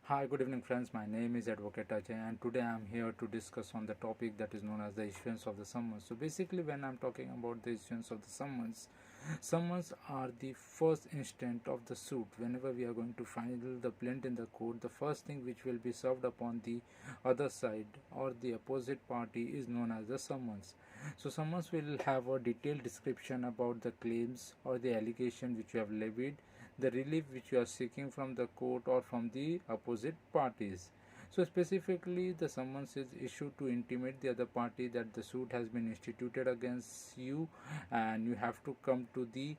Hi, good evening, friends. My name is Advocate Ajay, and today I'm here to discuss on the topic that is known as the issuance of the summons. So, basically, when I'm talking about the issuance of the summons are the first instant of the suit. Whenever we are going to file the plaint in the court, the first thing which will be served upon the other side or the opposite party is known as the summons. So, summons will have a detailed description about the claims or the allegation which you have levied, the relief which you are seeking from the court or from the opposite parties. So specifically, the summons is issued to intimate the other party that the suit has been instituted against you, and you have to come to the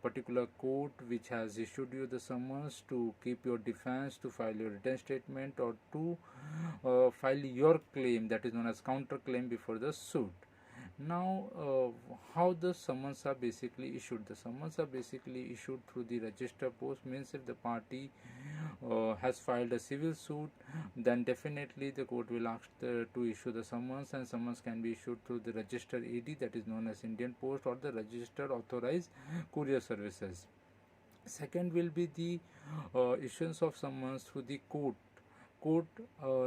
particular court which has issued you the summons to keep your defense, to file your written statement, or to file your claim, that is known as counter claim, before the suit. Now, how the summons are basically issued? The summons are basically issued through the register post. Means if the party has filed a civil suit, then definitely the court will ask to issue the summons, and summons can be issued through the register AD, that is known as Indian Post, or the registered authorized courier services. Second will be the issuance of summons through the court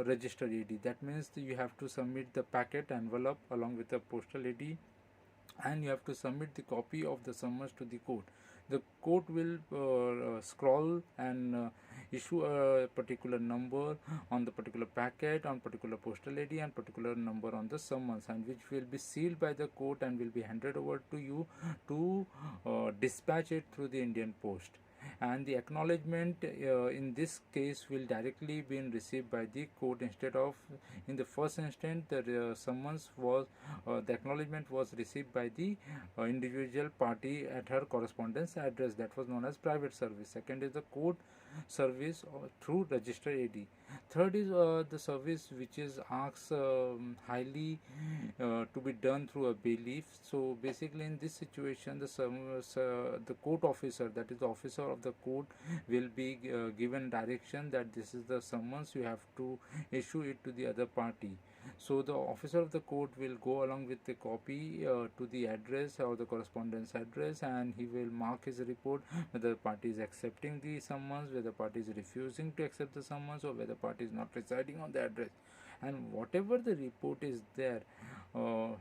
register AD. That means you have to submit the packet envelope along with the postal AD, and you have to submit the copy of the summons to the court. The court will scroll and issue a particular number on the particular packet, on particular postal ID, and particular number on the summons, and which will be sealed by the court and will be handed over to you to dispatch it through the Indian Post. And the acknowledgement in this case will directly be received by the court, instead of in the first instance the summons was the acknowledgement was received by the individual party at her correspondence address, that was known as private service. Second is the court service through register AD. Third is the service which is asked highly to be done through a bailiff. So basically in this situation the court officer, that is the officer of the court, will be given direction that this is the summons, you have to issue it to the other party. So the officer of the court will go along with the copy to the address or the correspondence address, and he will mark his report whether the party is accepting the summons, whether the party is refusing to accept the summons, or whether the party is not residing on the address. And whatever the report is there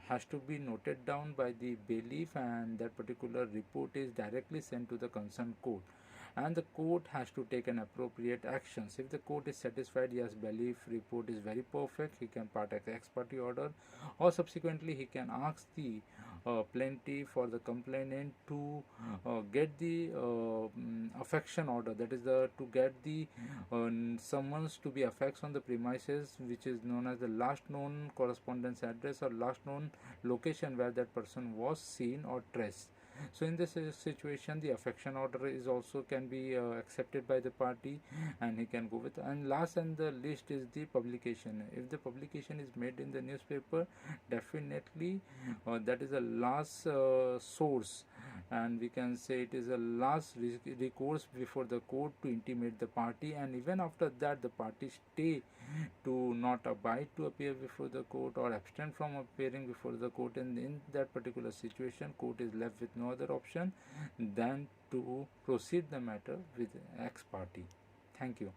has to be noted down by the bailiff, and that particular report is directly sent to the concerned court, and the court has to take an appropriate actions. If the court is satisfied, yes, bailiff report is very perfect, he can part ex parte order, or subsequently he can ask the plaintiff or the complainant to get the affection order, that is the to get the summons to be affixed on the premises which is known as the last known correspondence address or last known location where that person was seen or traced. So in this situation, the affection order is also can be accepted by the party, and he can go with. And last and the least is the publication. If the publication is made in the newspaper, definitely that is the last source, and we can say it is a last recourse before the court to intimate the party. And even after that, the party stay to not abide to appear before the court or abstain from appearing before the court, and in that particular situation court is left with no other option than to proceed the matter with ex parte. Thank you.